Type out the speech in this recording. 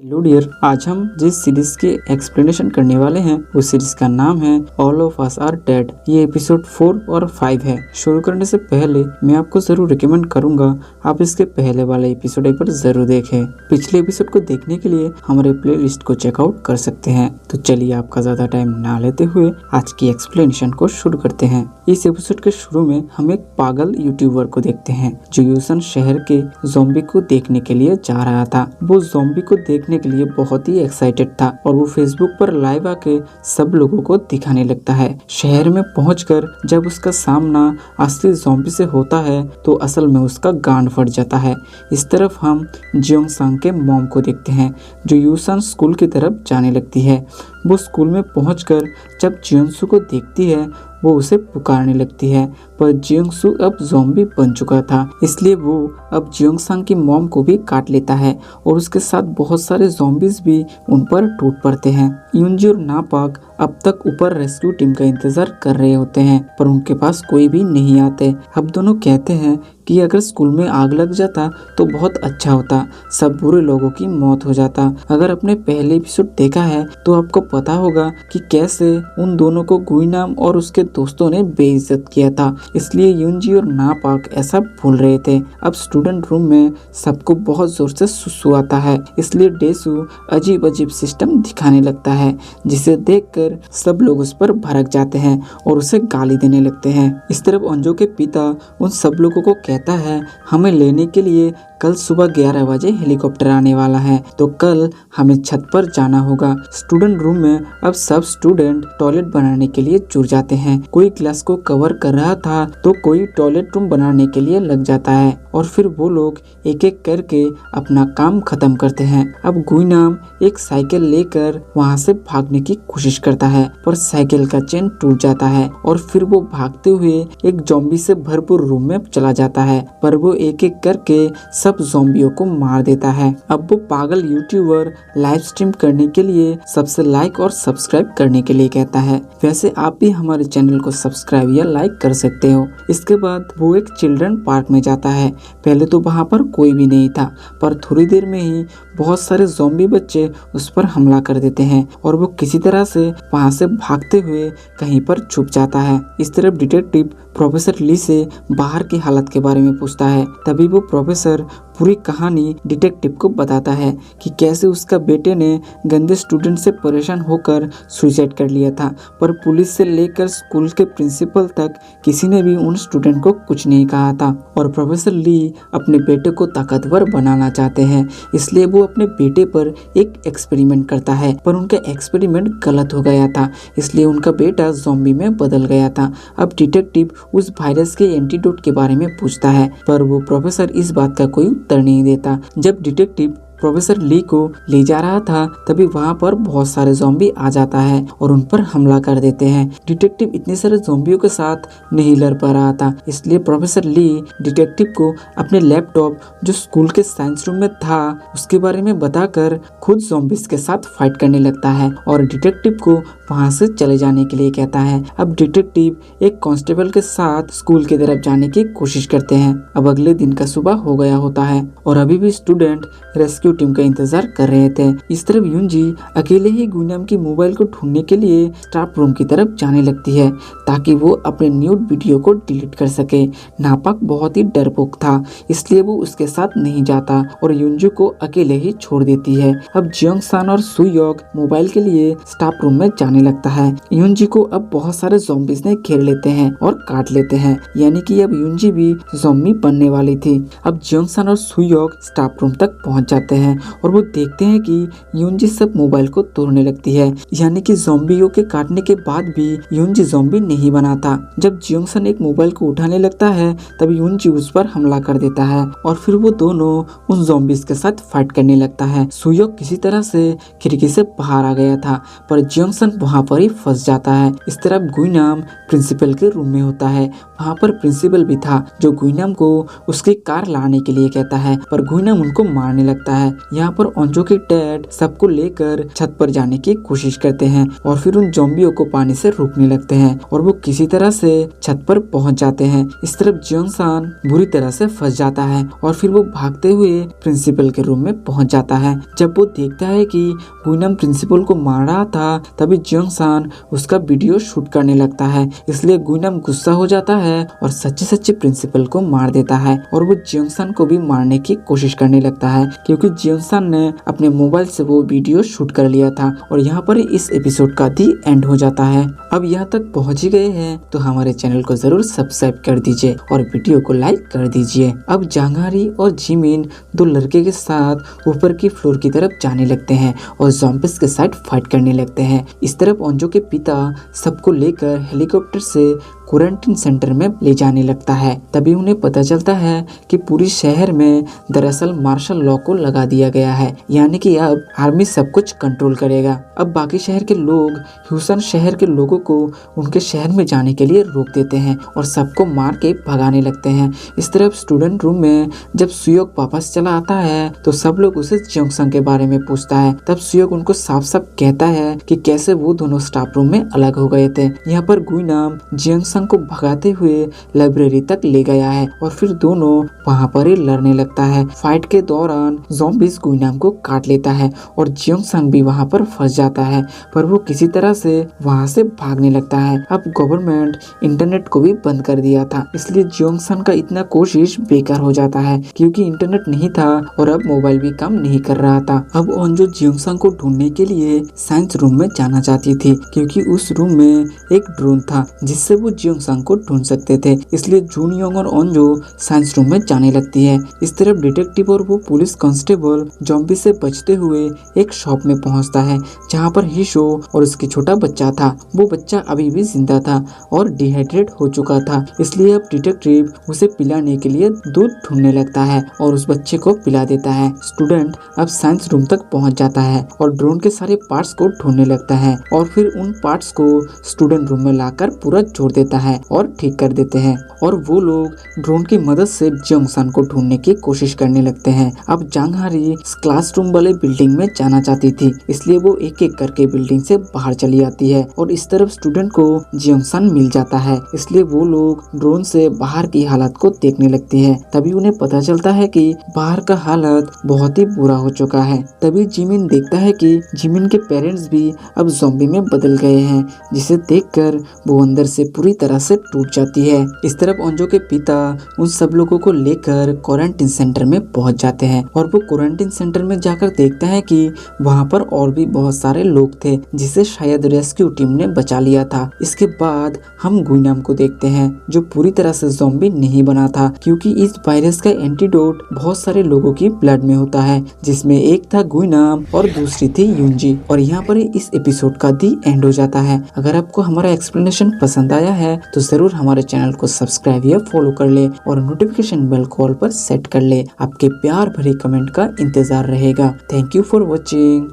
Hello dear, आज हम जिस सीरीज की एक्सप्लेनेशन करने वाले हैं उस सीरीज का नाम है all of us are dead. ये एपिसोड 4 और 5 है। शुरू करने से पहले मैं आपको जरूर रिकमेंड करूंगा आप इसके पहले वाले एपिसोड एक बार जरूर देखें। पिछले एपिसोड को देखने के लिए हमारे प्लेलिस्ट को चेकआउट कर सकते हैं। तो चलिए आपका ज्यादा टाइम ना लेते हुए आज की एक्सप्लेनेशन को शुरू करते हैं। इस एपिसोड के शुरू में हम एक पागल यूट्यूबर को देखते हैं जो यूसन शहर के ज़ॉम्बी को देखने के लिए जा रहा था। वो ज़ॉम्बी को देखने के लिए बहुत ही एक्साइटेड था और वो फेसबुक पर लाइव आके सब लोगों को दिखाने लगता है। शहर में पहुंचकर जब उसका सामना असली ज़ॉम्बी से होता है तो असल में उसका गांड फट जाता है। इस तरफ हम जियोंग सांग के मॉम को देखते हैं जो यूसन स्कूल की तरफ जाने लगती है। वो स्कूल में पहुंचकर जब जियोंगसू को देखती है वो उसे पुकारने लगती है, पर जियोंगसू अब ज़ॉम्बी बन चुका था, इसलिए वो अब जियोंगसांग की मॉम को भी काट लेता है और उसके साथ बहुत सारे ज़ॉम्बीज भी उन पर टूट पड़ते हैं। यूनजी और नापाक अब तक ऊपर रेस्क्यू टीम का इंतजार कर रहे होते हैं पर उनके पास कोई भी नहीं आते। अब दोनों कहते हैं कि अगर स्कूल में आग लग जाता तो बहुत अच्छा होता, सब बुरे लोगों की मौत हो जाता। अगर आपने पहले एपिसोड देखा है तो आपको पता होगा कि कैसे उन दोनों को गुइनाम और उसके दोस्तों ने बेइज्जत किया था, इसलिए यूनजी और नापाक ऐसा भूल रहे थे। अब स्टूडेंट रूम में सबको बहुत जोर से सुसु आता है, इसलिए डेसू अजीब अजीब सिस्टम दिखाने लगता है जिसे देखकर सब लोग उस पर भड़क जाते हैं और उसे गाली देने लगते हैं। इस तरफ अंजो के पिता उन सब लोगों को कहता है हमें लेने के लिए कल सुबह 11 बजे हेलीकॉप्टर आने वाला है, तो कल हमें छत पर जाना होगा। स्टूडेंट रूम में अब सब स्टूडेंट टॉयलेट बनाने के लिए जुट जाते हैं। कोई क्लास को कवर कर रहा था तो कोई टॉयलेट रूम बनाने के लिए लग जाता है और फिर वो लोग एक एक करके अपना काम खत्म करते हैं। अब गुइनाम एक साइकिल लेकर वहाँ से भागने की कोशिश करता है पर साइकिल का चेन टूट जाता है और फिर वो भागते हुए एक ज़ॉम्बी से भरपूर रूम में चला जाता है, पर वो एक एक करके सब ज़ॉम्बियों को मार देता है। अब वो पागल यूट्यूबर लाइव स्ट्रीम करने के लिए सबसे लाइक और सब्सक्राइब करने के लिए कहता है। वैसे आप भी हमारे चैनल को सब्सक्राइब या लाइक कर सकते हो। इसके बाद वो एक चिल्ड्रन पार्क में जाता है। पहले तो वहाँ पर कोई भी नहीं था पर थोड़ी देर में ही बहुत सारे ज़ॉम्बी बच्चे उस पर हमला कर देते हैं और वो किसी तरह से वहाँ से भागते हुए कहीं पर छुप जाता है। इस तरफ डिटेक्टिव प्रोफेसर ली से बाहर की हालत के बारे में पूछता है। तभी वो प्रोफेसर पूरी कहानी डिटेक्टिव को बताता है कि कैसे उसका बेटे ने गंदे स्टूडेंट से परेशान होकर सुसाइड कर लिया था, पर पुलिस से लेकर स्कूल के प्रिंसिपल तक किसी ने भी उन स्टूडेंट को कुछ नहीं कहा था। और प्रोफेसर ली अपने बेटे को ताकतवर बनाना चाहते हैं, इसलिए वो अपने बेटे पर एक एक्सपेरिमेंट करता है, पर उनका एक्सपेरिमेंट गलत हो गया था, इसलिए उनका बेटा ज़ॉम्बी में बदल गया था। अब डिटेक्टिव उस वायरस के एंटीडोट के बारे में पूछता है पर वो प्रोफेसर इस बात का कोई उत्तर नहीं देता। जब डिटेक्टिव प्रोफेसर ली को ले जा रहा था तभी वहाँ पर बहुत सारे ज़ॉम्बी आ जाता है और उन पर हमला कर देते हैं। डिटेक्टिव इतने सारे ज़ॉम्बियों के साथ नहीं लड़ पा रहा था, इसलिए प्रोफेसर ली डिटेक्टिव को अपने लैपटॉप जो स्कूल के साइंस रूम में था उसके बारे में बताकर खुद ज़ॉम्बीज के साथ फाइट करने लगता है और डिटेक्टिव को वहाँ से चले जाने के लिए कहता है। अब डिटेक्टिव एक कांस्टेबल के साथ स्कूल की तरफ जाने की कोशिश करते हैं। अब अगले दिन का सुबह हो गया होता है और अभी भी स्टूडेंट रेस्क्यू टीम का इंतजार कर रहे थे। इस तरफ यूनजी अकेले ही गुइनाम की मोबाइल को ढूंढने के लिए स्टाफ रूम की तरफ जाने लगती है ताकि वो अपने न्यूड वीडियो को डिलीट कर सके। नापाक बहुत ही डरपोक था, इसलिए वो उसके साथ नहीं जाता और यूनजू को अकेले ही छोड़ देती है। अब जियोंगसान और सुयोग मोबाइल के लिए स्टाफ रूम में जाने लगता है। यूनजी को अब बहुत सारे ज़ॉम्बीज ने घेर लेते हैं और काट लेते हैं, यानी कि अब यूनजी भी ज़ॉम्बी बनने वाली थी। अब जियोंगसान और सुयोग स्टाफ रूम तक पहुंच जाते हैं और वो देखते हैं कि यूनजी सब मोबाइल को तोड़ने लगती है, यानी कि ज़ॉम्बियों के काटने के बाद भी यूनजी ज़ॉम्बी नहीं बना था। जब जियोंगसन एक मोबाइल को उठाने लगता है तब यूनजी उस पर हमला कर देता है और फिर वो दोनों उन ज़ॉम्बीज के साथ फाइट करने लगता है। सुयोग किसी तरह से खिड़की से बाहर आ गया था पर जियोंगसन वहाँ पर ही फंस जाता है। इस तरफ गुइनाम प्रिंसिपल के रूम में होता है। वहाँ पर प्रिंसिपल भी था जो गुइनाम को उसकी कार लाने के लिए कहता है, पर गुइनाम उनको मारने लगता है है। यहाँ पर ओंजो के डैड सबको लेकर छत पर जाने की कोशिश करते हैं और फिर उन ज़ॉम्बियों को पानी से रोकने लगते हैं और वो किसी तरह से छत पर पहुंच जाते हैं। इस तरफ जियोंग-सान बुरी तरह से फंस जाता है और फिर वो भागते हुए प्रिंसिपल के रूम में पहुंच जाता है। जब वो देखता है कि गुइनम प्रिंसिपल को मार रहा था, तभी जियोंग-सान उसका वीडियो शूट करने लगता है। इसलिए गुइनम गुस्सा हो जाता है और सच्चे सच्चे प्रिंसिपल को मार देता है और वो जियोंग-सान को भी मारने की कोशिश करने लगता है क्योंकि जियोंग-सान ने अपने मोबाइल से वो वीडियो शूट कर लिया था। और यहाँ पर इस एपिसोड का दी एंड हो जाता है। अब यहाँ तक पहुँच ही गए हैं तो हमारे चैनल को जरूर सब्सक्राइब कर दीजिए और वीडियो को लाइक कर दीजिए। अब जांगहारी और जिमिन दो लड़के के साथ ऊपर की फ्लोर की तरफ जाने लगते हैं और ज़ॉम्बिस के साथ फाइट करने लगते हैं। इस तरफ ओंजो के पिता सबको लेकर हेलीकॉप्टर से क्वारंटाइन सेंटर में ले जाने लगता है। तभी उन्हें पता चलता है कि पूरी शहर में दरअसल मार्शल लॉ को लगा दिया गया है, यानी कि अब आर्मी सब कुछ कंट्रोल करेगा। अब बाकी शहर के लोग ह्यूसन शहर के लोगों को उनके शहर में जाने के लिए रोक देते हैं और सबको मार के भगाने लगते हैं। इस तरफ स्टूडेंट रूम में जब सुयोग वापस चला आता है तो सब लोग उसे जियोंग-सान के बारे में पूछता है। तब सुयोग उनको साफ साफ कहता है कि कैसे वो दोनों स्टाफ रूम में अलग हो गए थे। यहाँ पर गुइनम जियोंग-सान को भगाते हुए लाइब्रेरी तक ले गया है और फिर दोनों वहाँ पर ही लड़ने लगता है। फाइट के दौरान ज़ॉम्बिस गुइनम को काट लेता है और जियोंग-सान भी वहाँ पर फंस जाता है, पर वो किसी तरह से वहाँ से भागने लगता है। अब गवर्नमेंट इंटरनेट को भी बंद कर दिया था, इसलिए जियोंग-सान का इतना कोशिश बेकार हो जाता है क्योंकि इंटरनेट नहीं था और अब मोबाइल भी काम नहीं कर रहा था। अब ओंजो जियोंग-सान को ढूंढने के लिए साइंस रूम में जाना चाहती थी क्योंकि उस रूम में एक ड्रोन था जिससे वो जियोंग-सान को ढूंढ सकते थे। इसलिए जूनयोंग और ओंजो साइंस रूम में जाने लगती है। इस तरफ डिटेक्टिव और वो पुलिस कांस्टेबल ज़ॉम्बी से बचते हुए एक शॉप में पहुंचता है जहां पर हिशो और उसकी छोटा बच्चा था। वो बच्चा अभी भी जिंदा था और डिहाइड्रेट हो चुका था, इसलिए अब डिटेक्टिव उसे पिलाने के लिए दूध ढूंढने लगता है और उस बच्चे को पिला देता है। स्टूडेंट अब साइंस रूम तक पहुंच जाता है और ड्रोन के सारे पार्ट्स को ढूंढने लगता है और फिर उन पार्ट्स को स्टूडेंट रूम में लाकर पूरा जोड़ देता है और ठीक कर देते हैं और वो लोग ड्रोन की मदद से जियोंग-सान को ढूंढने की कोशिश करने लगते हैं। अब जांगहारी क्लासरूम वाले बिल्डिंग में जाना चाहती थी, इसलिए वो एक एक करके बिल्डिंग से बाहर चली आती है और इस तरफ स्टूडेंट को जियोंग-सान मिल जाता है, इसलिए वो लोग ड्रोन से बाहर की हालत को देखने लगती है। तभी उन्हें पता चलता है कि बाहर का हालत बहुत ही बुरा हो चुका है। तभी जिमिन देखता है कि जिमिन के पेरेंट्स भी अब ज़ॉम्बी में बदल गए हैं, जिसे देखकर वो अंदर से पूरी तरह से टूट जाती है। इस तरफ ओंजो के पिता उन सब लोगों को लेकर क्वारंटाइन सेंटर में पहुंच जाते हैं और वो क्वारंटाइन सेंटर में जाकर देखता है कि वहां पर और भी बहुत सारे लोग थे जिसे शायद रेस्क्यू टीम ने बचा लिया था। इसके बाद हम गुइनम को देखते हैं जो पूरी तरह से ज़ॉम्बी नहीं बना था क्योंकि इस वायरस का एंटीडोट बहुत सारे लोगों की ब्लड में होता है, जिसमें एक था गुइनम और दूसरी थी यूंजी। और यहाँ पर इस एपिसोड का दी एंड हो जाता है। अगर आपको हमारा एक्सप्लेनेशन पसंद आया है तो जरूर हमारे चैनल को सब्सक्राइब या फॉलो कर ले और नोटिफिकेशन बेल कॉल पर सेट कर ले। आपके प्यार भरे कमेंट का इंतजार रहेगा। Thank you for watching.